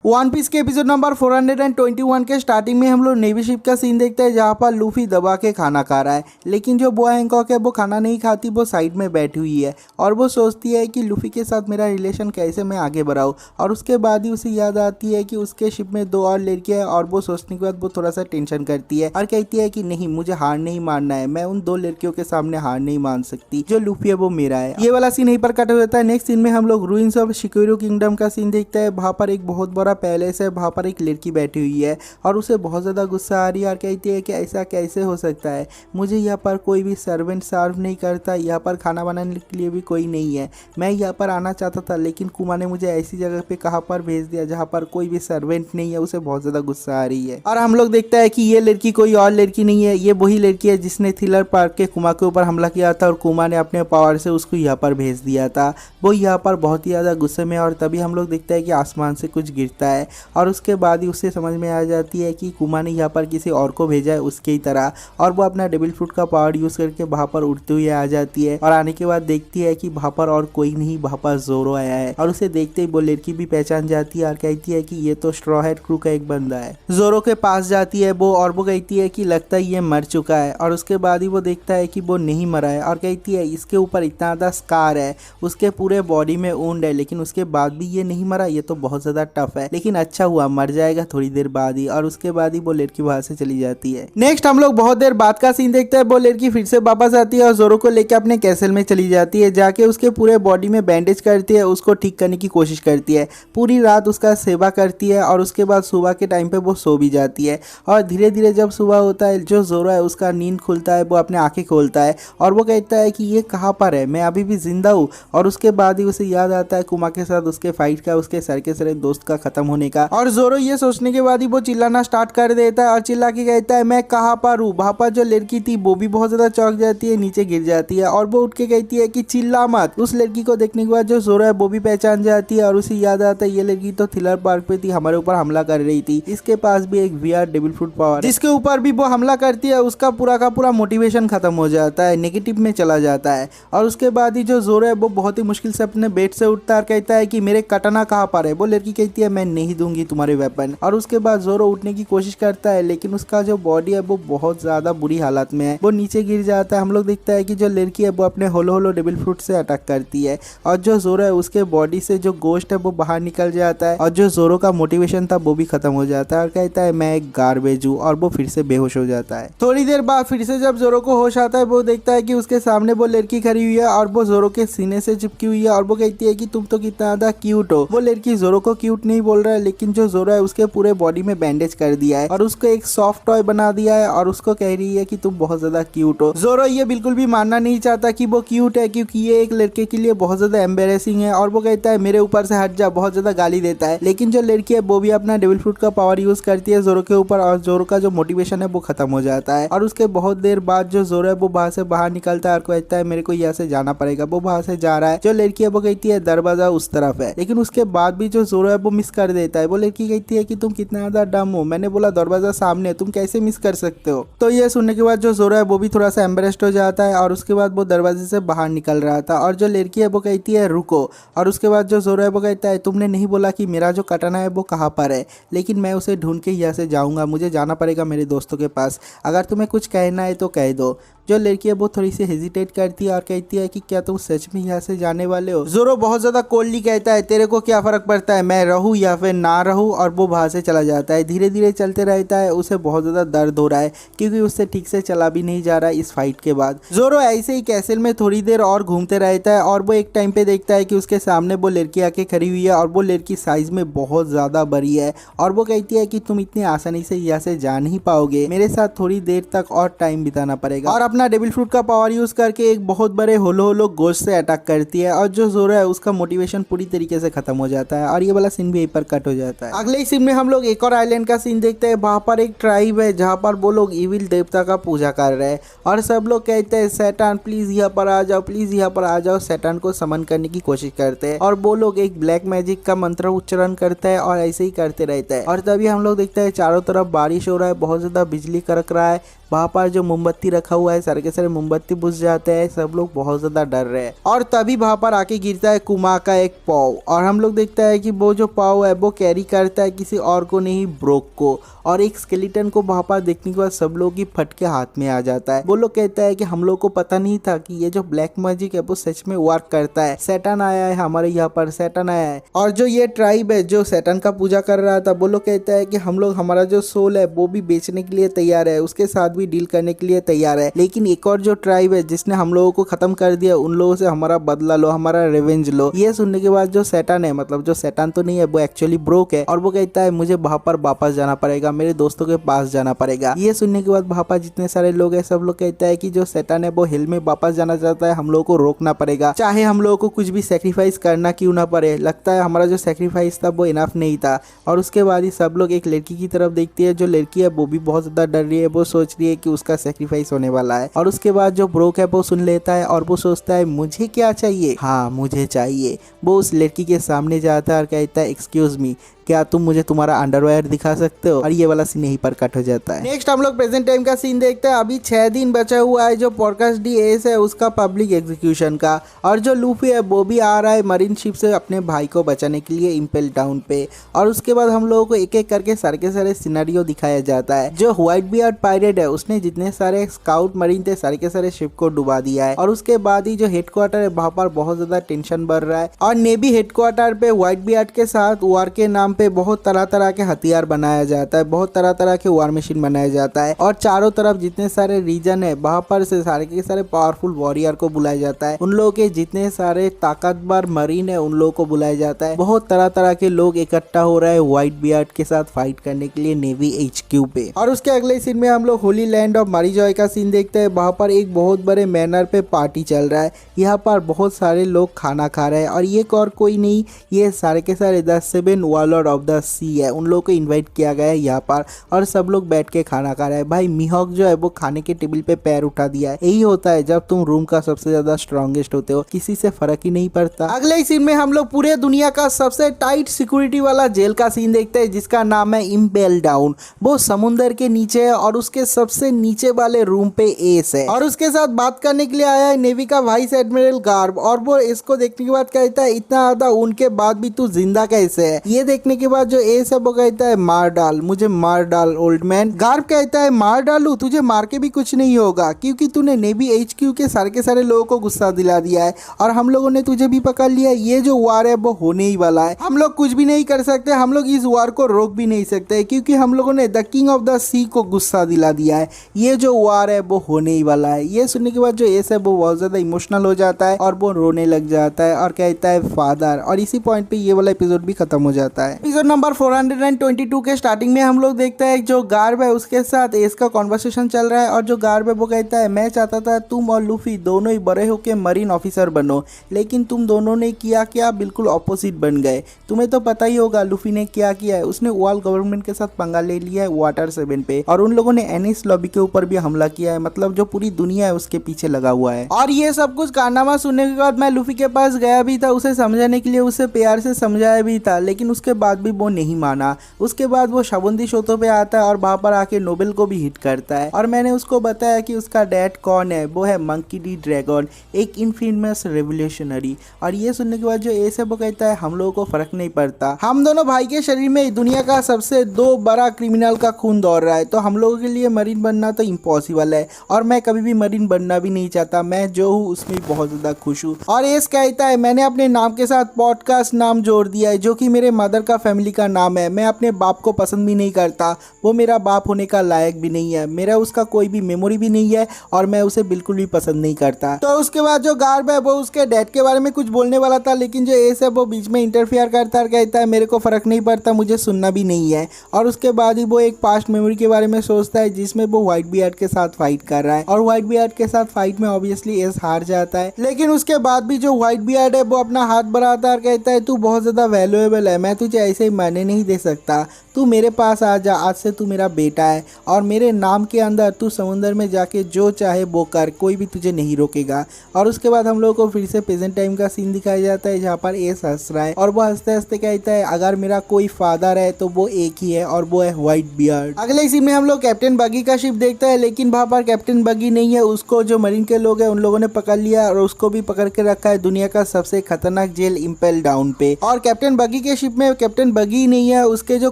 One piece के episode number 421 के starting में हम लोग नेवी शिप का सीन देखते हैं जहाँ पर लूफी दबा के खाना खा रहा है। लेकिन जो बुआ हैंकॉक है वो खाना नहीं खाती, वो साइड में बैठी हुई है और वो सोचती है कि लूफी के साथ मेरा रिलेशन कैसे मैं आगे बढ़ाऊँ। और उसके बाद ही उसे याद आती है कि उसके शिप में 2 और लड़कियाँ हैं और वो सोचने के बाद वो थोड़ा सा टेंशन करती है और कहती है कि नहीं, मुझे हार नहीं मानना है, मैं उन 2 लड़कियों के सामने हार नहीं मान सकती। जो लूफी है वो मेरा है। ये वाला सीन यहीं पर कट हो जाता है। नेक्स्ट सीन में हम लोग रूइंस ऑफ शिकोरो किंगडम का सीन देखते हैं। वहाँ पर एक बहुत बड़ा पैलेस है, वहाँ पर एक लड़की बैठी हुई है और उसे बहुत ज़्यादा गुस्सा आ रही है और कहती है कि ऐसा कैसे हो सकता है, मुझे यहाँ पर कोई भी सर्वेंट सर्व नहीं करता, यहाँ पर खाना बनाने के लिए भी कोई नहीं है। मैं यहाँ पर आना चाहता था लेकिन कुमा ने मुझे ऐसी जगह पे कहाँ पर भेज दिया जहाँ पर कोई भी सर्वेंट नहीं है। उसे बहुत ज़्यादा गुस्सा आ रही है और हम लोग देखता है कि ये लड़की कोई और लड़की नहीं है, ये वही लड़की है जिसने थिलर पार्क के कुमा के ऊपर हमला किया था और कुमा ने अपने पावर से उसको यहाँ पर भेज दिया था। वो यहाँ पर बहुत ही ज़्यादा गुस्से में और तभी हम लोग देखते हैं कि आसमान से कुछ गिरता है और उसके बाद ही उसे समझ में आ जाती है कि कुमा ने यहाँ पर किसी और को भेजा है उसके ही तरह। और वो अपना डेविल फ्रूट का पावर यूज़ करके वहाँ पर उड़ते हुए आ जाती है और आने के बाद देखती है कि वहाँ पर और कोई नहीं, वहाँ पर जोरो आया है और उसे देखते ही वो लड़की भी पहचान जाती है और कहती है कि ये तो स्ट्रॉ हेड क्रू का एक बंदा है। जोरो के पास जाती है वो और वो कहती है कि लगता है ये मर चुका है और उसके बाद ही वो देखता है कि वो नहीं मरा है और कहती है इसके ऊपर इतना ज़्यादा स्कार है, उसके पूरे बॉडी में वुंड है, लेकिन उसके बाद भी ये नहीं मरा, ये तो बहुत ज़्यादा टफ है। लेकिन अच्छा हुआ, मर जाएगा थोड़ी देर बाद ही। और उसके बाद ही वो लड़की वहां से चली जाती है। नेक्स्ट हम लोग बहुत देर बाद का सीन देखते हैं। वो लड़की फिर से वापस आती है और जोरो को लेकर अपने कैसल में चली जाती है। जाके उसके पूरे बॉडी में बैंडेज करती है, उसको ठीक करने की कोशिश करती है, पूरी रात उसका सेवा करती है और उसके बाद सुबह के टाइम पे वो सो भी जाती है। और धीरे धीरे जब सुबह होता है, जो जोरो है उसका नींद खुलता है, वो अपने आंखें खोलता है और वो कहता है कि ये कहाँ पर है, मैं अभी भी जिंदा हूँ। और उसके बाद ही उसे याद आता है कुमा के साथ उसके फाइट का, उसके सर के सर दोस्त का खत्म होने का। और जोरो ये सोचने के बाद ही वो चिल्लाना स्टार्ट कर देता है और चिल्ला के कहता है मैं कहाँ पर हूँ। वहाँ पर जो लड़की थी वो भी बहुत ज्यादा चौंक जाती है, नीचे गिर जाती है और वो उठ के कहती है कि चिल्ला मत। उस लड़की को देखने के बाद जो जोरो है वो भी पहचान जाती है और उसे याद आता है ये लड़की तो थिलर पार्क पे थी, हमारे ऊपर हमला कर रही थी, इसके पास भी एक वीआर डेविल फ्रूट पावर जिसके ऊपर भी वो हमला करती है। उसका पूरा का पूरा मोटिवेशन खत्म हो जाता है, नेगेटिव में चला जाता है। और उसके बाद ही जो जोरो है वो बहुत ही मुश्किल से अपने बेड से उठता है और कहता है कि मेरे कटाना कहाँ पर है। वो लड़की कहती है मैं नहीं दूंगी तुम्हारे वेपन। और उसके बाद जोरो उठने की कोशिश करता है लेकिन उसका जो बॉडी है वो बहुत ज्यादा बुरी हालत में है, वो नीचे गिर जाता है। हम लोग देखता है कि जो लड़की है वो अपने होलो होलो डेविल फ्रूट से अटैक करती है और जो जोरो है उसके बॉडी से जो गोश्त है वो बाहर निकल जाता है और जो जोरो का मोटिवेशन था वो भी खत्म हो जाता है और कहता है मैं एक गार्बेज हूँ और वो फिर से बेहोश हो जाता है। थोड़ी देर बाद फिर से जब जोरो को होश आता है वो देखता है कि उसके सामने वो लड़की खड़ी हुई है और वो जोरो के सीने से चिपकी हुई है और वो कहती है कि तुम तो कितना ज्यादा क्यूट हो। वो लड़की जोरो को क्यूट नहीं बोल रहा है लेकिन जो जोरो है उसके पूरे बॉडी में बैंडेज कर दिया है और उसको एक सॉफ्ट टॉय बना दिया है और उसको कह रही है कि तुम बहुत ज्यादा क्यूट हो। जोरो ये बिल्कुल भी मानना नहीं चाहता कि वो क्यूट है क्योंकि ये एक लड़के के लिए बहुत ज्यादा एम्बेरेसिंग है और वो कहता है मेरे ऊपर से हट जा, बहुत ज्यादा गाली देता है। लेकिन जो लड़की है वो भी अपना डेविल फ्रूट का पावर यूज करती है जोरो के ऊपर और जोरो का जो मोटिवेशन है वो खत्म हो जाता है। और उसके बहुत देर बाद जो जोरो है वो वहां से बाहर निकलता है और कहता है मेरे को यहाँ से जाना पड़ेगा। वो वहां से जा रहा है, जो लड़की है वो कहती है दरवाजा उस तरफ है, लेकिन उसके बाद भी जो जोरो है वो मिस कर देता है। वो लड़की कहती है कि तुम कितना ज्यादा डम हो, मैंने बोला दरवाजा सामने, तुम कैसे मिस कर सकते हो। तो ये सुनने के बाद जो जोरो है वो भी थोड़ा सा एम्बेरेस्ड हो जाता है और उसके बाद वो दरवाजे से बाहर निकल रहा था और जो लड़की है वो कहती है रुको। और उसके बाद जो जोरो है वो कहता है तुमने नहीं बोला कि मेरा जो कटाना है वो कहाँ पर है, लेकिन मैं उसे ढूंढ के यहाँ से जाऊंगा, मुझे जाना पड़ेगा मेरे दोस्तों के पास, अगर तुम्हें कुछ कहना है तो कह दो। जो लड़की है वो थोड़ी सी हेजिटेट करती है और कहती है कि क्या तुम सच में यहाँ से जाने वाले हो। जोरो बहुत ज्यादा कोल्डली कहता है तेरे को क्या फर्क पड़ता है, मैं रहूं या फिर ना रहूं, और वो वहां से चला जाता है। धीरे धीरे चलते रहता है, उसे बहुत ज्यादा दर्द हो रहा है क्योंकि उससे ठीक से चला भी नहीं जा रहा है इस फाइट के बाद। जोरो ऐसे ही कैसल में थोड़ी देर और घूमते रहता है और वो एक टाइम पे देखता है कि उसके सामने वो लड़की आके खड़ी हुई है और वो लड़की साइज में बहुत ज्यादा बड़ी है और वो कहती है कि तुम इतनी आसानी से यहाँ से जा नहीं पाओगे, मेरे साथ थोड़ी देर तक और टाइम बिताना पड़ेगा। और अपना डेविल फ्रूट का पावर यूज करके एक बहुत बड़े होलो होलो गोश्त से अटैक करती है और जो जोरो है उसका मोटिवेशन पूरी तरीके से खत्म हो जाता है और ये वाला सीन भी यहीं पर कट हो जाता है। अगले ही सीन में हम लोग एक और आइलैंड का सीन देखते हैं। वहां पर एक ट्राइब है जहां पर वो लोग इविल देवता का पूजा कर रहे हैं और सब लोग कहते हैं सैटान प्लीज यहाँ पर आ जाओ, प्लीज यहाँ पर आ जाओ। सैटान को समन करने की कोशिश करते हैं और वो लोग एक ब्लैक मैजिक का मंत्र उच्चारण करते हैं और ऐसे ही करते रहते हैं। और तभी हम लोग देखते हैं चारों तरफ बारिश हो रहा है, बहुत ज्यादा बिजली कड़क रहा है। वहाँ पर जो मोमबत्ती रखा हुआ है सारे के सारे मोमबत्ती बुझ जाते हैं, सब लोग बहुत ज्यादा डर रहे हैं। और तभी वहाँ पर आके गिरता है कुमा का एक पाव, और हम लोग देखता है कि वो जो पाव है वो कैरी करता है किसी और को नहीं, ब्रोक को। और एक स्केलेटन को वहाँ पर देखने के बाद सब लोग की फट के हाथ में आ जाता है। वो लोग कहता है कि हम लोग को पता नहीं था कि ये जो ब्लैक मैजिक है वो सच में वर्क करता है, सैटन आया है हमारे यहाँ पर, सैटन आया है। और जो ये ट्राइब है जो सैटन का पूजा कर रहा था, वो लोग कहता है कि हम लोग हमारा जो सोल है वो भी बेचने के लिए तैयार है, उसके साथ भी डील करने के लिए तैयार है, लेकिन एक और जो ट्राइब है जिसने हम लोगों को खत्म कर दिया, उन लोगों से हमारा बदला लो, हमारा रिवेंज लो। ये सुनने के बाद जो सैटन है, मतलब जो सैटन तो नहीं है, वो एक्चुअली ब्रोक है, और वो कहता है मुझे वहां पर वापस जाना पड़ेगा, मेरे दोस्तों के पास जाना पड़ेगा। ये सुनने के बाद वहां पर जितने सारे लोग हैं सब लोग कहता है कि जो सैटन है वो हिल में वापस जाना चाहता है, हम लोगों को रोकना पड़ेगा, चाहे हम लोगों को कुछ भी सेक्रीफाइस करना क्यों ना पड़े। लगता है हमारा जो सेक्रीफाइस था वो इनफ नहीं था। और उसके बाद ही सब लोग एक लड़की की तरफ देखती है, जो लड़की है वो भी बहुत ज्यादा डर रही है, वो सोच रही है कि उसका सेक्रीफाइस होने वाला है। और उसके बाद जो ब्रोक है वो सुन लेता है और वो सोचता है मुझे क्या चाहिए, हाँ मुझे चाहिए। वो उस लड़की के सामने जाता है और कहता है एक्सक्यूज मी, क्या तुम मुझे तुम्हारा अंडरवेयर दिखा सकते हो। और ये वाला सीन यहीं पर कट हो जाता है। नेक्स्ट हम लोग प्रेजेंट टाइम का सीन देखते हैं। अभी 6 दिन बचा हुआ है जो पॉडकास्ट डी एस है उसका पब्लिक एग्जीक्यूशन का, और जो लूफी है वो भी आ रहा है मरीन शिप से अपने भाई को बचाने के लिए इम्पेल टाउन पे। और उसके बाद हम लोगों को एक एक करके सारे के सारे सिनेरियो दिखाया जाता है। जो व्हाइट बियर्ड पायरेट है उसने जितने सारे स्काउट मरीन थे सारे के सारे शिप को डुबा दिया है। और उसके बाद ही जो हेडक्वार्टर है वहां पर बहुत ज्यादा टेंशन बढ़ रहा है, और नेवी हेडक्वार्टर पे व्हाइट बियर्ड के साथ वॉर के नाम पे बहुत तरह तरह के हथियार बनाया जाता है, बहुत तरह तरह के वार मशीन बनाया जाता है। और चारों तरफ जितने सारे रीजन है वहां पर से सारे के सारे पावरफुल वॉरियर को बुलाया जाता है, उन लोगों के जितने सारे ताकतवर मरीन है उन लोगों को बुलाया जाता है। बहुत तरह तरह के लोग इकट्ठा हो रहे हैं व्हाइट बियर्ड के साथ फाइट करने के लिए नेवी HQ पे। और उसके अगले सीन में हम लोग होली लैंड ऑफ मारीजॉय का सीन देखते हैं। वहां पर एक बहुत बड़े मैनर पे पार्टी चल रहा है, यहाँ पर बहुत सारे लोग खाना खा रहे हैं, और ये और कोई नहीं, ये सारे के सारे द 7 वॉरलॉर्ड ऑफ द सी है, उन लोगों को इनवाइट किया गया है यहाँ पर, और सब लोग बैठ के खाना खा रहे हैं। भाई मिहॉक जो है वो खाने के टेबल पे पैर उठा दिया है। यही होता है जब तुम रूम का सबसे ज्यादा स्ट्रॉन्गेस्ट होते हो, किसी से फर्क ही नहीं पड़ता। अगले सीन में हम लोग पूरे दुनिया का सबसे टाइट सिक्योरिटी वाला जेल का सीन देखते हैं जिसका नाम है इम्पेल डाउन। वो समुंदर के नीचे है और उसके सबसे नीचे वाले रूम पे एस है, और उसके साथ बात करने के लिए आया है नेवी का वाइस एडमिरल गार्ब। और वो इसको देखने के बाद कहता है इतना ज्यादा उनके बाद भी तू जिंदा कैसे है। ये देखने के बाद जो एस है वो कहता है मार डाल, मुझे मार डाल ओल्ड मैन। गार्ब कहता है मार डालू, तुझे मार के भी कुछ नहीं होगा क्योंकि तूने नेवी HQ के सारे लोगों को गुस्सा दिला दिया है, और हम लोगों ने तुझे भी पकड़ लिया। ये जो वार है वो होने ही वाला है, हम लोग कुछ भी नहीं कर सकते, हम लोग इस वार को रोक भी नहीं सकते क्योंकि हम लोगों ने द किंग ऑफ द सी को गुस्सा दिला दिया है। ये जो वार है वो होने ही वाला है। ये सुनने के बाद जो एस है वो बहुत ज्यादा इमोशनल हो जाता है और वो रोने लग जाता है और कहता है फादर। और इसी पॉइंट पे ये वाला एपिसोड भी खत्म हो जाता है। एपिसोड नंबर 422 के स्टार्टिंग में हम लोग देखते हैं जो गार्ब है उसके साथ एस का कॉन्वर्सेशन चल रहा है, और जो गार्ब है वो कहता है मैं चाहता था तुम और लूफी दोनों ही बड़े होके मरीन ऑफिसर बनो, लेकिन तुम दोनों ने किया क्या, बिल्कुल ऑपोजिट बन गए। तुम्हें तो पता ही होगा लूफी ने क्या किया है, उसने वर्ल्ड गवर्नमेंट के साथ पंगा ले लिया है वाटर 7 पे, और उन लोगों ने एनिस लॉबी के ऊपर भी हमला किया है, मतलब जो पूरी दुनिया है उसके पीछे लगा हुआ है। और ये सब कुछ कारनामा सुनने के बाद मैं लूफी के पास गया भी था उसे समझाने के लिए, उसे प्यार से समझाया भी था, लेकिन उसके बाद भी वो नहीं माना। उसके बाद वो शाबुंदी शोतों पे आता है और वहां पर आके नोबेल को भी हिट करता है, और मैंने उसको बताया कि उसका डैड कौन है, वो है मंकी डी ड्रैगन, एक इनफेमस रेवोल्यूशनरी। और ये सुनने के बाद जो एस है वो कहता है हम लोगों को फर्क नहीं पड़ता, हम दोनों भाई के शरीर में दुनिया का सबसे 2 बड़ा क्रिमिनल का खून दौड़ रहा है, तो हम लोगों के लिए मरीन बनना तो इम्पॉसिबल है, और मैं कभी भी मरीन बनना भी नहीं चाहता, मैं जो हूँ उसमें बहुत ज्यादा खुश हूँ। और एस कहता है मैंने अपने नाम के साथ पॉडकास्ट नाम जोड़ दिया है जो कि मेरे मदर का फैमिली का नाम है। मैं अपने बाप को पसंद भी नहीं करता, वो मेरा बाप होने का लायक भी नहीं है, मेरा उसका कोई भी मेमोरी भी नहीं है, और मैं उसे बिल्कुल भी पसंद नहीं करता। तो उसके बाद जो गार्ब है वो उसके डैड के बारे में कुछ बोलने वाला था, लेकिन जो एस है वो बीच में इंटरफेयर करता है, कहता है मेरे को फर्क नहीं पड़ता, मुझे सुनना भी नहीं है। और उसके बाद ही वो एक पास्ट मेमोरी के बारे में सोचता है जिसमें वो व्हाइट बियर्ड के साथ फाइट कर रहा है, और व्हाइट बियर्ड के साथ फाइट में ऑब्वियसली एस हार जाता है। लेकिन उसके बाद भी जो व्हाइट बियर्ड है वो अपना हाथ बढ़ाता है और कहता है तू बहुत ज्यादा वैल्यूएबल है, मैं तुझे ऐसे ही मरने नहीं दे सकता, तू मेरे पास आ जा, आज से तू मेरा बेटा है और मेरे नाम के अंदर तू समुंदर में जाके जो चाहे वो कर, कोई भी तुझे नहीं रोकेगा। और उसके बाद हम लोग को फिर से प्रेजेंट टाइम का सीन दिखाया जाता है जहाँ पर एस हंस रहा है और वो हंसते हंसते कहता है अगर मेरा कोई फादर है तो वो एक ही है और वो है व्हाइट बियर्ड। अगले सीन में हम लोग कैप्टन बगी का शिप देखता है, लेकिन वहाँ पर कैप्टन बगी नहीं है, उसको जो मरीन के लोग हैं उन लोगों ने पकड़ लिया और उसको भी पकड़ के रखा है दुनिया का सबसे खतरनाक जेल इम्पेल डाउन पे। और कैप्टन बगी के शिप में कैप्टन बगी नहीं है, उसके जो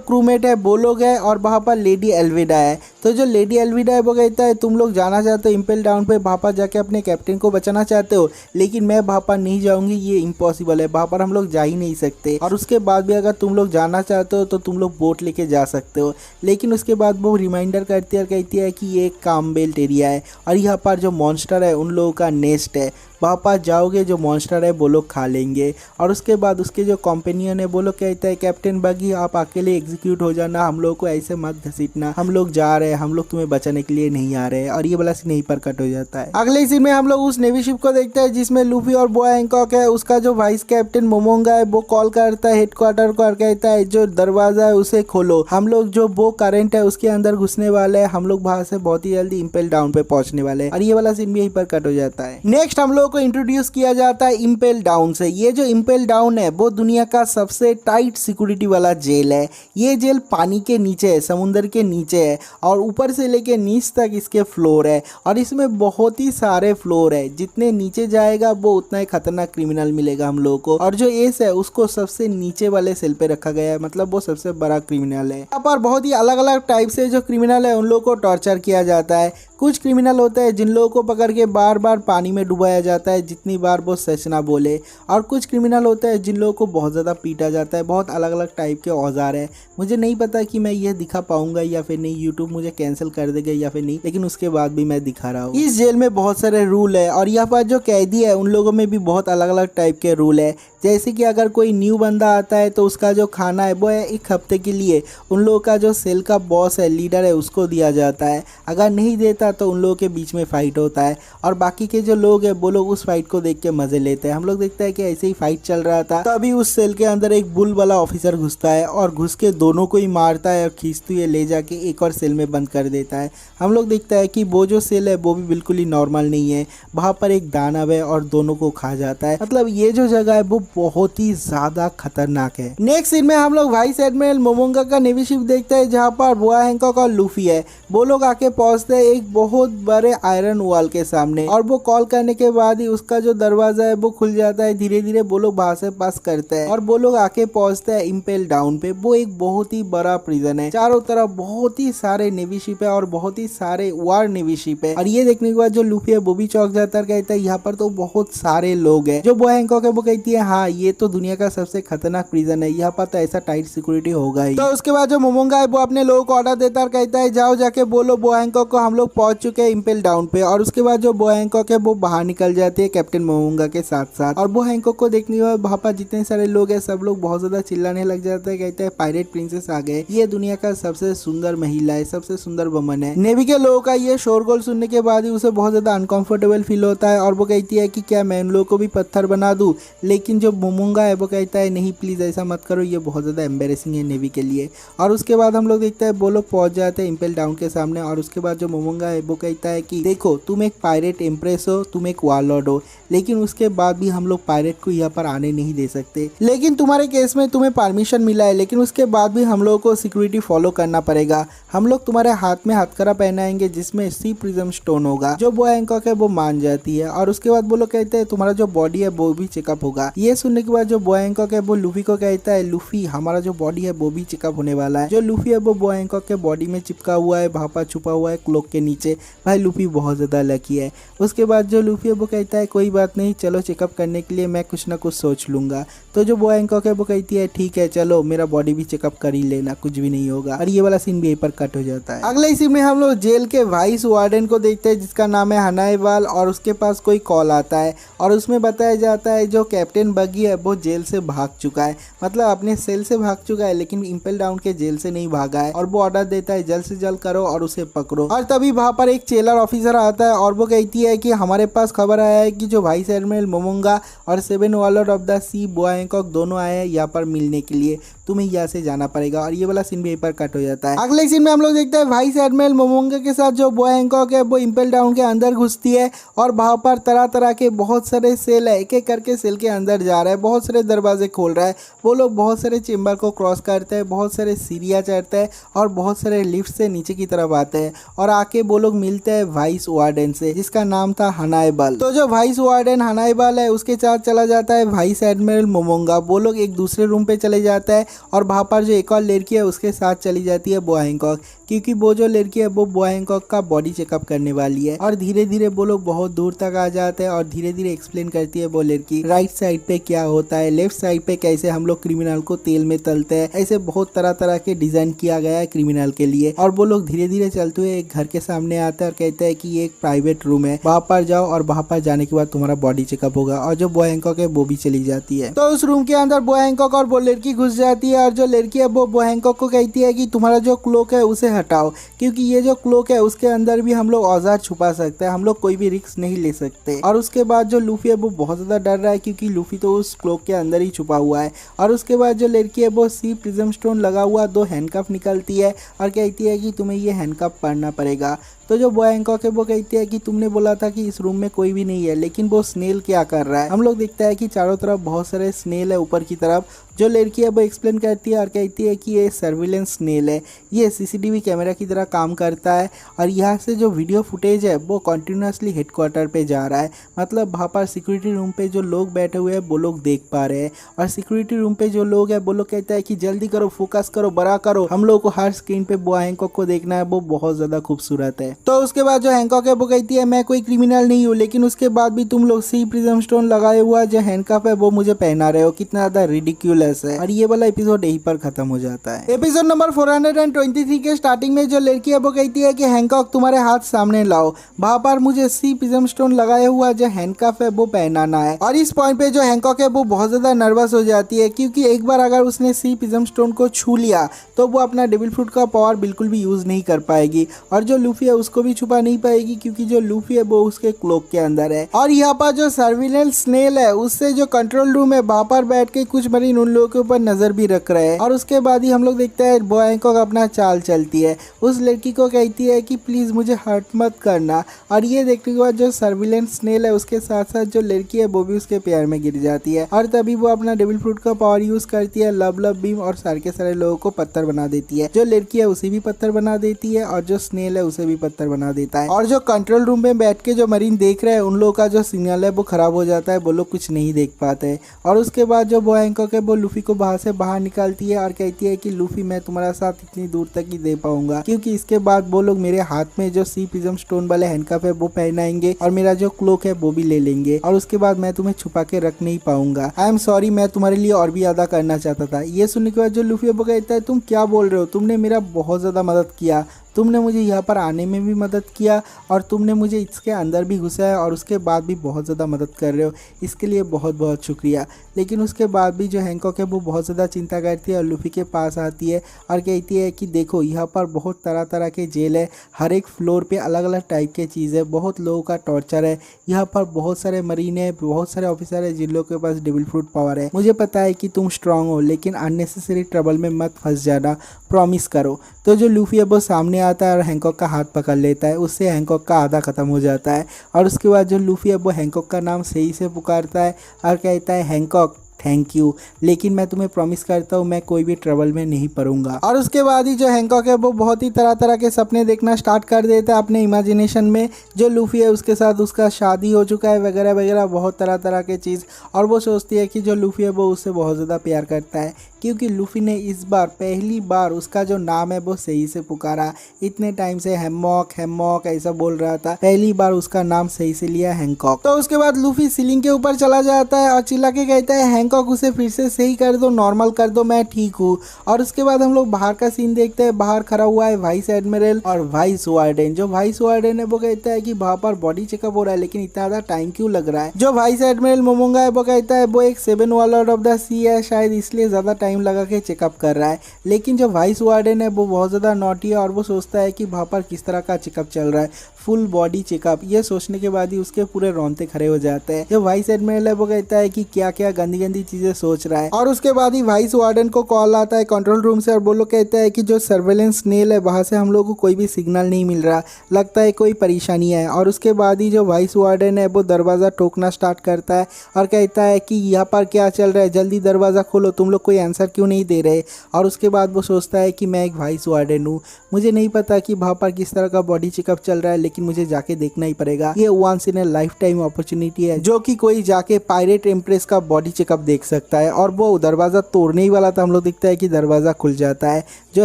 क्रूमेट है वो लोग है और वहाँ पर लेडी एल्विडा है। तो जो लेडी एल्विडा है वो कहता है तुम लोग जाना चाहते हो इम्पेल डाउन पे, वहाँ पर जाके अपने कैप्टन को बचाना चाहते हो, लेकिन मैं वहाँ पर नहीं जाऊंगी, ये इम्पॉसिबल है, वहाँ पर हम लोग जा ही नहीं सकते। और उसके बाद भी अगर तुम लोग जाना चाहते हो तो तुम लोग बोट लेके जा सकते हो। लेकिन उसके बाद वो रिमाइंडर करती है और कहती है कि ये एक कामबेल्ट एरिया है और यहाँ पर जो मॉन्स्टर है उन लोगों का नेस्ट है, वहाँ पर जाओगे जो मॉन्स्टर है वो लोग खा लेंगे। और उसके बाद उसके जो कॉम्पेनियन है वो लोग कहता है कैप्टन बगी आप अकेले एग्जीक्यूट हो जाना, हम लोग को ऐसे मत घसीटना, हम लोग जा रहे हैं, हम लोग तुम्हें बचाने के लिए नहीं आ रहे हैं। और ये वाला सीन यहीं पर कट हो जाता है। अगले सीन में हम लोग उस नेवी शिप को देखते हैं जिसमें लूफी और बॉय हैंकॉक है, उसका जो वाइस कैप्टन मोमोंगा है वो कॉल करता है हेडक्वार्टर को और कहता है जो दरवाजा है उसे खोलो, हम लोग जो वो करंट है उसके अंदर घुसने वाले हैं, हम लोग वहां से बहुत ही जल्दी इम्पेल डाउन पे पहुंचने वाले हैं। और ये वाला सीन भी यहीं पर कट हो जाता है। नेक्स्ट हम लोग को इंट्रोड्यूस किया जाता है इम्पेल डाउन से। ये जो इम्पेल डाउन है वो दुनिया का सबसे टाइट सिक्योरिटी वाला जेल है। ये जेल पानी के नीचे है, समुंदर के नीचे है और ऊपर से लेके नीच तक इसके फ्लोर है और इसमें बहुत ही सारे फ्लोर है। जितने नीचे जाएगा वो उतना ही खतरनाक क्रिमिनल मिलेगा हम लोगों को। और जो एस है उसको सबसे नीचे वाले सेल पे रखा गया है, मतलब वो सबसे बड़ा क्रिमिनल है। यहाँ पर बहुत ही अलग अलग टाइप से जो क्रिमिनल है उन लोगों को टॉर्चर किया जाता है। कुछ क्रिमिनल होता है जिन लोगों को पकड़ के बार बार पानी में डुबाया जाता है जितनी बार वो सच ना बोले, और कुछ क्रिमिनल होता है जिन लोगों को बहुत ज़्यादा पीटा जाता है। बहुत अलग अलग टाइप के औजार है, मुझे नहीं पता कि मैं ये दिखा पाऊंगा या फिर नहीं, यूट्यूब मुझे कैंसिल कर देगा या फिर नहीं, लेकिन उसके बाद भी मैं दिखा रहा हूँ। इस जेल में बहुत सारे रूल है और यहाँ पर जो कैदी है उन लोगों में भी बहुत अलग अलग टाइप के रूल है। जैसे कि अगर कोई न्यू बंदा आता है तो उसका जो खाना है वो है एक हफ्ते के लिए उन लोगों का जो सेल का बॉस है, लीडर है, उसको दिया जाता है। अगर नहीं देता तो उन लोगों के बीच में फाइट होता है और बाकी के जो लोग हैं वो लोग उस फाइट को देख के मजे लेते हैं। हम लोग देखते हैं कि ऐसे ही फाइट चल रहा था तभी उस सेल के अंदर एक बुल वाला ऑफिसर घुसता है और घुस के दोनों को ही मारता है और खींचते हुए ले जाके एक और सेल में बंद कर देता है। हम लोग देखते हैं कि वो जो सेल है वो भी बिल्कुल ही नॉर्मल नहीं है, वहाँ पर एक दानव है और दोनों को खा जाता है। मतलब ये जो जगह है वो बहुत ही ज्यादा खतरनाक है। नेक्स्ट सीन में हम लोग वाइस एडमिरल मोमोंगा का नेवी शिप देखते हैं जहाँ पर बॉय हैंकॉक और लूफी है। वो लोग आके पहुंचते हैं एक बहुत बड़े आयरन वॉल के सामने और वो कॉल करने के बाद ही उसका जो दरवाजा है वो खुल जाता है। धीरे धीरे वो लोग वहां से पास करते हैं और वो लोग आके पहुंचते हैं इम्पेल डाउन पे। वो एक बहुत ही बड़ा प्रिजन है, चारों तरफ बहुत ही सारे नेवी शिप है और बहुत ही सारे वार नेवी शिप है। और ये देखने के बाद जो लूफी है वो भी चौंक जाता है, कहता है यहाँ पर तो बहुत सारे लोग हैं। जो बॉय हैंकॉक है वो कहती है हाँ ये तो दुनिया का सबसे खतरनाक प्रिजन है, यहाँ पर तो ऐसा टाइट सिक्योरिटी होगा ही। तो उसके बाद जो मोमोंगा है वो अपने लोगों को ऑर्डर देता है और कहता है जाओ जाके बोलो बॉय हैंकॉक को हम लोग पहुंच चुके हैं इम्पेल डाउन पे। और उसके बाद जो बॉय हैंकॉक है वो बाहर निकल जाते हैं कैप्टन मोमोंगा के साथ साथ। और बॉय हैंकॉक को देखने के बाद वहाँ पर जितने सारे लोग हैं सब लोग बहुत ज्यादा चिल्लाने लग जाते हैं, कहते हैं पायरेट प्रिंसेस आ गए, ये दुनिया का सबसे सुंदर महिला है, सबसे सुंदर वमन है। नेवी के लोगों का ये शोरगोल सुनने के बाद ही उसे बहुत ज्यादा अनकंफर्टेबल फील होता है और वो कहती है कि क्या मैं उन लोगों को भी पत्थर बना दूं। लेकिन जो मोमोंगा है वो कहता है नहीं प्लीज ऐसा मत करो, ये बहुत ज्यादा एम्बेरेसिंग है नेवी के लिए। और उसके बाद हम लोग देखते हैं वो लोग पहुंच जाते हैं इम्पेल डाउन के सामने और उसके बाद जो मोमोंगा है वो कहता है कि देखो तुम एक पायरेट एम्प्रेस हो, तुम एक वारलॉर्ड हो, लेकिन उसके बाद भी हम लोग पायरेट को यहाँ पर आने नहीं दे सकते। लेकिन तुम्हारे केस में तुम्हें परमिशन मिला है, लेकिन उसके बाद भी हम लोगों को सिक्योरिटी फॉलो करना पड़ेगा। हम लोग तुम्हारे हाथ में हथकड़ा पहनाएंगे जिसमें सी प्रिज्म स्टोन होगा। जो बॉय हैंकॉक है वो मान जाती है और उसके बाद वो लोग कहते हैं तुम्हारा जो बॉडी है वो भी चेकअप होगा। ये सुनने के बाद जो बॉय हैंकॉक है वो लूफी को कहता है लूफी हमारा जो बॉडी है वो भी चेकअप होने वाला है। जो लूफी है वो बॉय हैंकॉक के बॉडी में चिपका हुआ है, वहाँ पर छुपा हुआ है क्लोक के नीचे। भाई लूफी बहुत ज्यादा लकी है। उसके बाद जो लूफी है वो कहता है कोई बात नहीं, चलो चेकअप करने के लिए मैं कुछ ना कुछ सोच लूंगा। तो जो बॉय हैंकॉक है वो कहती है ठीक है चलो मेरा बॉडी भी चेकअप कर ही लेना, कुछ भी नहीं होगा। और ये वाला सीन भी यहीं पर कट हो जाता है। अगले सीन में हम लोग जेल के वाइस वार्डन को देखते हैं जिसका नाम है हनाईवाल और उसके पास कोई कॉल आता है और उसमें बताया जाता है जो कैप्टन बगी है वो जेल से भाग चुका है, मतलब अपने सेल से भाग चुका है, लेकिन इम्पेल डाउन के जेल से नहीं भागा है। और वो ऑर्डर देता है जल्द से जल्द करो और उसे पकड़ो। और तभी वहाँ पर एक चेलर ऑफिसर आता है और वो कहती है कि हमारे पास खबर आया है कि जो वाइस एडमिरल मोमोंगा और 7 warlord of the sea Boa Hancock दोनों आए हैं यहाँ पर मिलने के लिए, तुम्हें यहाँ से जाना पड़ेगा। और ये वाला सीन भी यहीं पर कट हो जाता है। अगले सीन में हम लोग देखते हैं वाइस एडमिरल मोमोंगा के साथ जो बॉय हैंकॉक है वो इम्पेल डाउन के अंदर घुसती है और वहाँ पर तरह तरह के बहुत सारे सेल है, एक एक करके सेल के अंदर जा रहा है, बहुत सारे दरवाजे खोल रहा है। वो लोग बहुत सारे चेम्बर को क्रॉस करते हैं, बहुत सारे सीढ़ियाँ चढ़ते हैं और बहुत सारे लिफ्ट से नीचे की तरफ आते हैं और आके वो लोग मिलते हैं वाइस वार्डन से जिसका नाम था हनाइबल। तो जो वाइस वार्डन हनाइबल है उसके साथ चला जाता है वाइस एडमिरल मोमोंगा। वो लोग एक दूसरे रूम पे चले जाते हैं और वहाँ पर जो एक और लड़की है उसके साथ चली जाती है बॉय हैंकॉक, क्योंकि वो जो लड़की है वो बॉय हैंकॉक का बॉडी चेकअप करने वाली है। और धीरे धीरे वो लोग बहुत दूर तक आ जाते हैं और धीरे धीरे एक्सप्लेन करती है वो लड़की राइट साइड पे क्या होता है, लेफ्ट साइड पे कैसे हम लोग क्रिमिनल को तेल में तलते हैं। ऐसे बहुत तरह तरह के डिजाइन किया गया है क्रिमिनल के लिए। और वो लोग धीरे धीरे चलते हुए एक घर के सामने आते हैं और कहते हैं कि ये एक प्राइवेट रूम है, वहाँ पर जाओ और वहाँ पर जाने के बाद तुम्हारा बॉडी चेकअप होगा। और जो बॉय हैंकॉक है वो भी चली जाती है। तो उस रूम के अंदर बॉय हैंकॉक और वो लड़की घुस जाती है और जो लड़की है वो बॉय हैंकॉक को कहती है कि तुम्हारा जो क्लोक है उसे हटाओ, क्योंकि ये जो क्लोक है उसके अंदर भी हम लोग औजार छुपा सकते हैं, हम लोग कोई भी रिस्क नहीं ले सकते। और उसके बाद जो लूफी है वो बहुत ज़्यादा डर रहा है क्योंकि लूफी तो उस क्लोक के अंदर ही छुपा हुआ है। और उसके बाद जो लड़की है वो सी प्रिज्म स्टोन लगा हुआ 2 हैंडकफ निकलती है और कहती है कि तुम्हें ये हैंडकफ पढ़ना पड़ेगा। तो जो बॉय हैंकॉक है वो कहती है कि तुमने बोला था कि इस रूम में कोई भी नहीं है, लेकिन वो स्नेल क्या कर रहा है। हम लोग देखते हैं कि चारों तरफ बहुत सारे स्नेल है ऊपर की तरफ। जो लड़की है वो एक्सप्लेन करती है और कहती है कि ये सर्विलेंस स्नेल है, ये सीसीटीवी कैमरा की तरह काम करता है और यहाँ से जो वीडियो फुटेज है वो कंटिन्यूसली हेडक्वार्टर पे जा रहा है, मतलब वहाँ पर सिक्योरिटी रूम पे जो लोग बैठे हुए हैं वो लोग देख पा रहे हैं। और सिक्योरिटी रूम पे जो लोग है वो लोग कहता है कि जल्दी करो, फोकस करो, बड़ा करो, हम लोग को हर स्क्रीन पे बॉय हैंकॉक को देखना है, वो बहुत ज़्यादा खूबसूरत है। तो उसके बाद जो हैंकॉक है वो कहती है मैं कोई क्रिमिनल नहीं हूँ, लेकिन उसके बाद भी तुम लोग सी प्रिज्म स्टोन लगाए हुआ जो हैंडकफ है वो मुझे पहना रहे हो, कितना ज्यादा रिडिक्यूलस है। और ये वाला एपिसोड यहीं पर खत्म हो जाता है। एपिसोड नंबर 423 के स्टार्टिंग में जो लड़की है वो कहती है कि हैंकॉक तुम्हारे हाथ सामने लाओ, वहाँ पर मुझे सी प्रिज्म स्टोन लगाए हुआ जो हैंडकफ है वो पहनाना है। और इस पॉइंट पे जो हैंकॉक है वो बहुत ज्यादा नर्वस हो जाती है क्योंकि एक बार अगर उसने सी प्रिज्म स्टोन को छू लिया तो वो अपना डेविल फ्रूट का पावर बिल्कुल भी यूज नहीं कर पाएगी और जो लूफी है उसको भी छुपा नहीं पाएगी क्योंकि जो लूफी है वो उसके क्लोक के अंदर है। और यहाँ पर जो सर्विलेंस स्नेल है उससे जो कंट्रोल रूम है वहाँ पर बैठ के कुछ मरीन उन लोगों के ऊपर नजर भी रख रहे हैं। और उसके बाद ही हम लोग देखते हैं बॉय हैंकॉक अपना चाल चलती है, उस लड़की को कहती है कि प्लीज मुझे हर्ट मत करना। और ये देखने के बाद जो सर्विलेंस स्नेल है उसके साथ साथ जो लड़की है वो भी उसके प्यार में गिर जाती है और तभी वो अपना डेविल फ्रूट का पावर यूज करती है, लब बीम, और सारे के सारे लोगों को पत्थर बना देती है। जो लड़की है उसे भी पत्थर बना देती है और जो स्नेल है उसे भी पत्थर बना देता है। और जो कंट्रोल रूम में बैठ के जो मरीन देख रहे हैं उन लोगों का जो सिग्नल है वो खराब हो जाता है, वो लोग कुछ नहीं देख पाते। और उसके बाद जो बॉय हैंकॉक है वो लूफी को बाहर से बाहर निकालती है और कहती है कि लूफी मैं तुम्हारा साथ इतनी दूर तक ही दे पाऊंगा, क्योंकि इसके बाद वो लोग मेरे हाथ में जो सी प्रिज्म स्टोन वाले हैंडकफ है वो पहनाएंगे और मेरा जो क्लोक है वो भी ले लेंगे और उसके बाद मैं तुम्हें छुपा के रख नहीं पाऊंगा। आई एम सॉरी, मैं तुम्हारे लिए और भी ज्यादा करना चाहता था। ये सुनने के बाद जो लूफी वो कहता है तुम क्या बोल रहे हो, तुमने मेरा बहुत ज्यादा मदद किया, तुमने मुझे यहाँ पर आने में भी मदद किया और तुमने मुझे इसके अंदर भी घुसाया और उसके बाद भी बहुत ज़्यादा मदद कर रहे हो, इसके लिए बहुत बहुत शुक्रिया। लेकिन उसके बाद भी जो हैंकॉक है वो बहुत ज़्यादा चिंता करती है और लूफी के पास आती है और कहती है कि देखो यहाँ पर बहुत तरह तरह के जेल है, हर एक फ्लोर पे अलग अलग टाइप के चीज़ है, बहुत लोगों का टॉर्चर है, यहाँ पर बहुत सारे मरीन है, बहुत सारे ऑफिसर है जिन लोगों के पास डेविल फ्रूट पावर है। मुझे पता है कि तुम स्ट्रांग हो, लेकिन अननेसेसरी ट्रबल में मत फंस जाना, प्रॉमिस करो। तो जो लूफी है वो सामने आता है और हैंकॉक का हाथ पकड़ लेता है, उससे हैंकॉक का आधा खत्म हो जाता है। और उसके बाद जो लूफी है वो हैंकॉक का नाम सही से पुकारता है और कहता है हैंकॉक थैंक यू, लेकिन मैं तुम्हें प्रॉमिस करता हूँ मैं कोई भी ट्रबल में नहीं पड़ूंगा। और उसके बाद ही जो हैंकॉक है वो बहुत ही तरह तरह के सपने देखना स्टार्ट कर देता है अपने इमेजिनेशन में। जो लूफी है उसके साथ उसका शादी हो चुका है वगैरह वगैरह, बहुत तरह तरह के चीज़। और वो सोचती है कि जो लूफी है वो उससे बहुत ज़्यादा प्यार करता है क्योंकि लूफी ने इस बार पहली बार उसका जो नाम है वो सही से पुकारा। इतने टाइम से हैमॉक हैमॉक ऐसा बोल रहा था, पहली बार उसका नाम सही से लिया हैंकॉक। तो उसके बाद लूफी सीलिंग के ऊपर चला जाता है और चिल्ला के कहता है हैंकॉक उसे फिर से सही कर दो, नॉर्मल कर दो, मैं ठीक हूँ। और उसके बाद हम लोग बाहर का सीन देखते हैं। बाहर खड़ा हुआ है वाइस एडमिरल और वाइस वार्डन। जो वाइस वार्डन है वो कहता है कि वहां पर बॉडी चेकअप हो रहा है, लेकिन इतना ज्यादा टाइम क्यों लग रहा है। जो वाइस एडमिरल मोमोंगा है वो कहता है वो एक 7 वालर ऑफ द सी है, शायद इसलिए ज्यादा टाइम लगा के चेकअप कर रहा है। लेकिन जो वाइस वार्डन है वो बहुत ज्यादा नॉटी है और वो सोचता है कि वहां पर किस तरह का चेकअप चल रहा है, फुल बॉडी चेकअप। ये सोचने के बाद ही उसके पूरे रोंगटे खड़े हो जाते हैं। जो वाइस एडमिरल है वो कहता है कि क्या क्या गंदी गंदी चीजें सोच रहा है। और उसके बाद ही वाइस वार्डन को कॉल आता है कंट्रोल रूम से और वो लोग कहता है कि जो सर्वेलेंस नेल है वहां से हम लोग को कोई भी सिग्नल नहीं मिल रहा, लगता है कोई परेशानी है। और उसके बाद ही जो वाइस वार्डन है वो दरवाजा ठोकना स्टार्ट करता है और कहता है कि यहाँ पर क्या चल रहा है, जल्दी दरवाजा खोलो, तुम लोग कोई आंसर क्यों नहीं दे रहे। और उसके बाद वो सोचता है कि मैं एक वाइस वार्डन हूँ, मुझे नहीं पता कि वहां पर किस तरह का बॉडी चेकअप चल रहा है, लेकिन मुझे जाके देखना ही पड़ेगा। ये once in a lifetime opportunity है जो कि कोई जाके पायरेट एम्प्रेस का बॉडी चेकअप देख सकता है। और वो दरवाजा तोड़ने ही वाला था, हम लोग दिखता है कि दरवाजा खुल जाता है। जो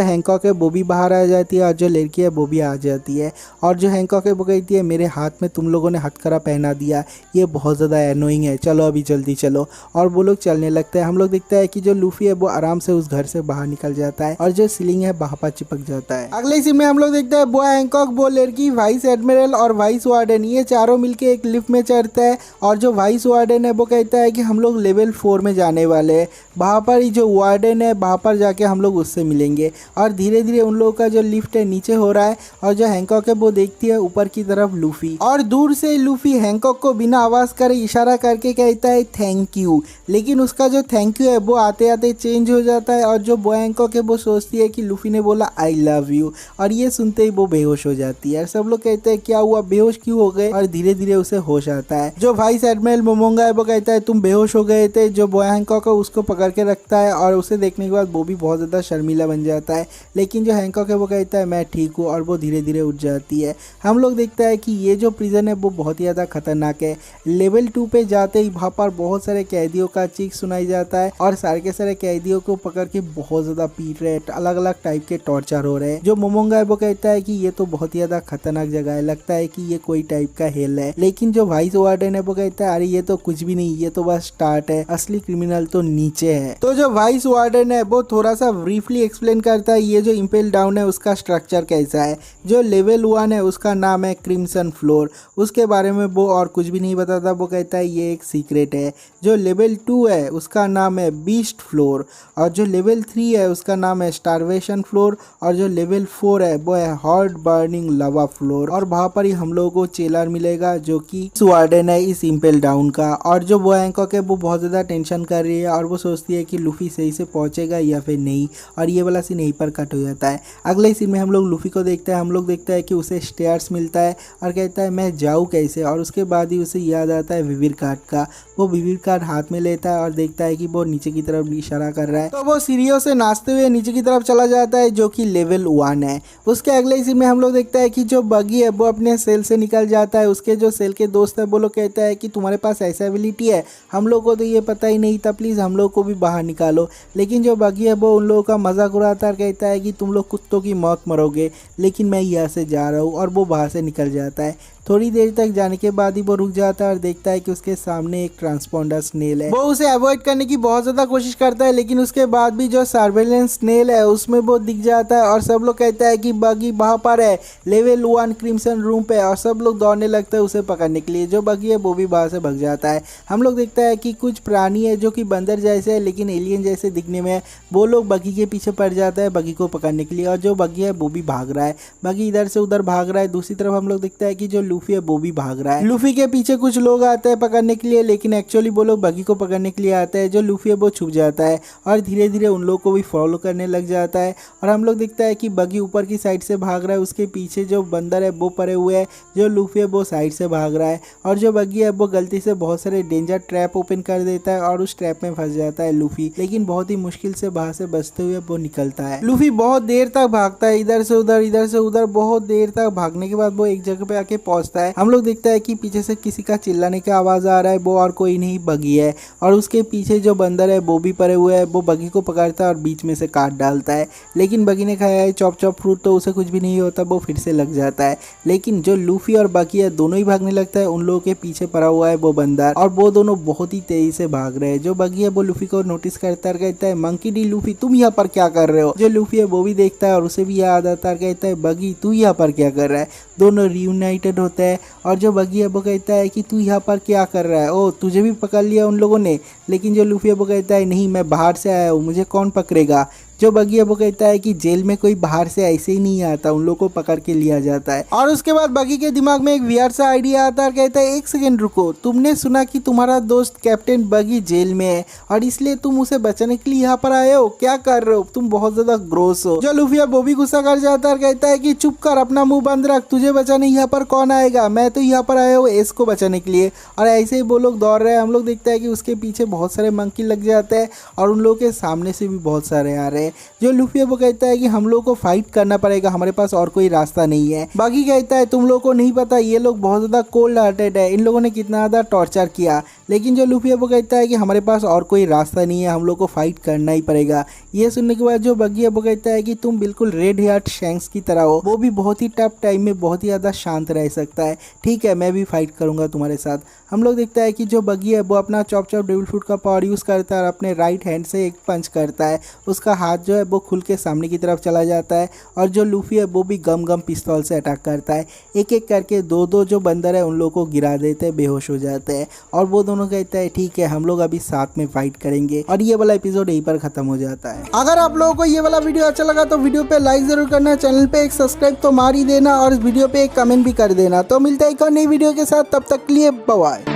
हैंकॉक है वो भी बाहर आ जाती है और जो लड़की है वो भी आ जाती है। और जो हैंकॉक है वो कहती है मेरे हाथ में तुम लोगों ने हथकड़ा पहना दिया, ये बहुत ज़्यादा एनोइंग है, चलो अभी जल्दी चलो। और वो लोग चलने लगते हैं। हम लोग दिखता है कि जो लूफी है वो आराम से उस घर से बाहर निकल जाता है और जो सीलिंग है वहाँ पर चिपक जाता है। अगले सीन में हम लोग देखते हैं वो हैंकॉक, वो लड़की, वाइस एडमिरल और वाइस वार्डन, ये चारों मिलके एक लिफ्ट में चढ़ता है। और जो वाइस वार्डन है वो कहता है कि हम लोग लेवल 4 में जाने वाले हैं, वहाँ पर ही जो वार्डन है वहाँ पर जाके हम लोग उससे मिलेंगे। और धीरे धीरे उन लोगों का जो लिफ्ट है नीचे हो रहा है और जो हैंकॉक है वो देखती है ऊपर की तरफ लूफी। और दूर से लूफी हैंकॉक को बिना आवाज़ करे इशारा करके कहता है थैंक यू। लेकिन उसका जो थैंक यू है वो आते आते चेंज हो जाता है और जो बॉय हैंकॉक है वो सोचती है कि लूफी ने बोला आई लव यू। और ये सुनते ही वो बेहोश हो जाती है। सब लोग कहते हैं क्या हुआ, बेहोश क्यों हो गए। और धीरे धीरे उसे होश आता है। जो वाइस एडमिरल मोमोंगा है वो कहता है तुम बेहोश हो गए थे। जो बॉय हैंकॉक है उसको पकड़ के रखता है और उसे देखने के बाद वो भी बहुत ज़्यादा शर्मीला बन जाता है। लेकिन जो हैंकॉक है वो कहता है मैं ठीक हूँ और वो धीरे धीरे उठ जाती है। हम लोग देखता है कि ये जो प्रिजन है वो बहुत ही ज़्यादा खतरनाक है। लेवल 2 पे जाते ही वहाँ पर बहुत सारे कैदियों का चीख सुनाई जाता है और सारे के सारे कैदियों को पकड़ के बहुत ज़्यादा पीट रहे हैं, अलग अलग टाइप के टॉर्चर हो रहे हैं। जो मोमोंगा है वो कहता है कि ये तो बहुत ही ज़्यादा खतरनाक जगह है, लगता है कि ये कोई टाइप का हेल है। लेकिन जो वाइस वार्डन है वो कहता है अरे ये तो कुछ भी नहीं, ये तो बस स्टार्ट है, असली क्रिमिनल तो नीचे है। तो जो वाइस वार्डन है वो थोड़ा सा ब्रीफली एक्सप्लेन करता है ये जो इम्पेल डाउन है उसका स्ट्रक्चर कैसा है। जो लेवल 1 है उसका नाम है क्रिम्सन फ्लोर, उसके बारे में वो और कुछ भी नहीं बताता, वो कहता है ये एक सीक्रेट है। जो लेवल 2 है उसका नाम है बीस्ट फ्लोर और जो लेवल 3 है उसका नाम है स्टारवेशन फ्लोर और जो लेवल 4 है वो है हॉट बर्निंग लवा फ्लोर। और वहाँ पर ही हम लोगों को चेलर मिलेगा जो कि वार्डन है इस इम्पेल डाउन का। और जो बॉय हैंकॉक है वो बहुत ज़्यादा टेंशन कर रही है और वो सोचती है कि लूफी सही से पहुँचेगा या फिर नहीं। और ये वाला सीन यहीं पर कट हो जाता है। अगले सीन में हम लोग लूफी को देखते हैं। हम लोग देखते हैं कि उसे स्टेयर्स मिलता है और कहता है मैं जाऊँ कैसे। और उसके बाद ही उसे याद आता है विविर कार्ड का। वो विविर कार्ड हाथ में लेता है और देखता है कि वो नीचे की तरफ इशारा कर रहा है, तो वो सीढ़ियों से नाचते हुए नीचे की तरफ चला जाता है जो कि लेवल 1 है। उसके अगले सीन में हम लोग देखते हैं कि जो बगी है वो अपने सेल से निकल जाता है। उसके जो सेल के दोस्त है वो लोग कहता है कि तुम्हारे पास ऐसा एबिलिटी है, हम लोग को तो ये पता ही नहीं था, प्लीज़ हम लोग को भी बाहर निकालो। लेकिन जो बगी है वो उन लोगों का मजाक उड़ाता है और कहता है कि तुम लोग कुत्तों की मौत मरोगे, लेकिन मैं यहाँ से जा रहा हूँ। और वो बाहर से निकल जाता है। थोड़ी देर तक जाने के बाद ही वो रुक जाता है और देखता है कि उसके सामने एक ट्रांसपोंडर स्नेल है। वो उसे अवॉइड करने की बहुत ज़्यादा कोशिश करता है, लेकिन उसके बाद भी जो सर्वेलेंस स्नेल है उसमें वो दिख जाता है और सब लोग कहता है कि बगी वहाँ पर है लेवल 1 क्रिम्सन रूम पे। और सब लोग दौड़ने लगता है उसे पकड़ने के लिए। जो बगी है वो भी बाहर से भाग जाता है। हम लोग देखता है कि कुछ प्राणी है जो कि बंदर जैसे है लेकिन एलियन जैसे दिखने में है, वो लोग बगी के पीछे पड़ जाता है बगी को पकड़ने के लिए। और जो बगी है वो भी भाग रहा है, बगी इधर से उधर भाग रहा है। दूसरी तरफ हम लोग देखता है कि जो लूफी है वो भी भाग रहा है। लूफी के पीछे कुछ लोग आते हैं पकड़ने के लिए, लेकिन एक्चुअली वो लोग बगी को पकड़ने के लिए आते हैं। जो लूफी है वो छुप जाता है और धीरे धीरे उन लोगों को भी फॉलो करने लग जाता है। और हम लोग देखता है कि बगी ऊपर की साइड से भाग रहा है, उसके पीछे जो बंदर है वो पड़े हुए है। जो लूफी है वो साइड से भाग रहा है और जो बगी है वो गलती से बहुत सारे डेंजर ट्रैप ओपन कर देता है और उस ट्रैप में फंस जाता है लूफी। लेकिन बहुत ही मुश्किल से बाहर से बचते हुए वो निकलता है। लूफी बहुत देर तक भागता है, इधर से उधर बहुत देर तक भागने के बाद वो एक जगह पे आके पहुंचता है। हम लोग देखता है कि पीछे से किसी का चिल्लाने का आवाज आ रहा है, वो और कोई नहीं बगी है। और उसके पीछे जो बंदर है वो भी पड़े हुए है, वो बगी को पकड़ता है और बीच में से काट डालता है। लेकिन बगी ने खाया है चॉप चॉप फ्रूट तो उसे कुछ भी नहीं होता, वो फिर से लग जाता है। लेकिन जो लूफी और बगी है दोनों ही भागने लगता है। उन लोगों के पीछे पड़ा हुआ है वो बंदर और वो दोनों बहुत ही तेजी से भाग रहे हैं। जो बगी है वो लूफी को नोटिस करता है, कहता है मंकी डी लूफी तुम यहाँ पर क्या कर रहे हो। जो लूफी है वो भी देखता है और उसे भी याद आता है, कहता है बगी तू यहाँ पर क्या कर रहा है। दोनों रियूनाइटेड होते हैं और जो बगी है वो कहता है कि तू यहाँ पर क्या कर रहा है, ओ तुझे भी पकड़ लिया उन लोगों ने। लेकिन जो लूफी है वो कहता है नहीं मैं बाहर से आया हूँ, मुझे कौन पकड़ेगा। जो बगी है वो कहता है कि जेल में कोई बाहर से ऐसे ही नहीं आता, उन लोगों को पकड़ के लिया जाता है। और उसके बाद बगी के दिमाग में एक वियर सा आइडिया आता है, कहता है एक सेकंड रुको, तुमने सुना कि तुम्हारा दोस्त कैप्टन बगी जेल में है और इसलिए तुम उसे बचाने के लिए यहाँ पर आए हो, क्या कर रहे हो तुम, बहुत ज्यादा ग्रोस हो। जो लूफी है वो भी गुस्सा कर जाता है और कहता है कि चुप कर, अपना मुंह बंद रख, तुझे बचाने यहाँ पर कौन आएगा, मैं तो यहाँ पर आया हूँ एस को बचाने के लिए। और ऐसे ही वो लोग दौड़ रहे हैं। हम लोग देखते हैं कि उसके पीछे बहुत सारे मंकी लग जाते हैं और उन लोगों के सामने से भी बहुत सारे आ रहे हैं। जो लूफी वो कहता है कि हम लोग को फाइट करना पड़ेगा, हमारे पास और कोई रास्ता नहीं है। बाकी कहता है तुम लोगों को नहीं पता ये लोग बहुत ज्यादा कोल्ड हार्टेड है, इन लोगों ने कितना ज्यादा टॉर्चर किया। लेकिन जो लूफी वो कहता है कि हमारे पास और कोई रास्ता नहीं है, हम लोग को फाइट करना ही पड़ेगा। ये सुनने के बाद जो बगी है वो कहता है कि तुम बिल्कुल रेड हार्ट शैंक्स की तरह हो, वो भी बहुत ही टफ टाइम में बहुत ही ज्यादा शांत रह सकता है, ठीक है मैं भी फाइट करूंगा तुम्हारे साथ। हम लोग देखता है कि जो बगी है वो अपना चॉप चॉप डेविल फ्रूट का पावर यूज करता है और अपने राइट हैंड से एक पंच करता है। उसका हाथ जो है वो खुल के सामने की तरफ चला जाता है और जो लूफी है वो भी गम गम पिस्तौल से अटैक करता है। एक एक करके दो दो जो बंदर है उन लोगों को गिरा देते हैं, बेहोश हो जाते हैं। और वो दोनों कहते हैं ठीक है हम लोग अभी साथ में फाइट करेंगे। और ये वाला एपिसोड यहीं पर खत्म हो जाता है। अगर आप लोगों को ये वाला वीडियो अच्छा लगा तो वीडियो पे लाइक जरूर करना, चैनल पे एक सब्सक्राइब तो मार ही देना और इस वीडियो पे एक कमेंट भी कर देना। तो मिलते हैं एक और नई वीडियो के साथ, तब तक के लिए बाय।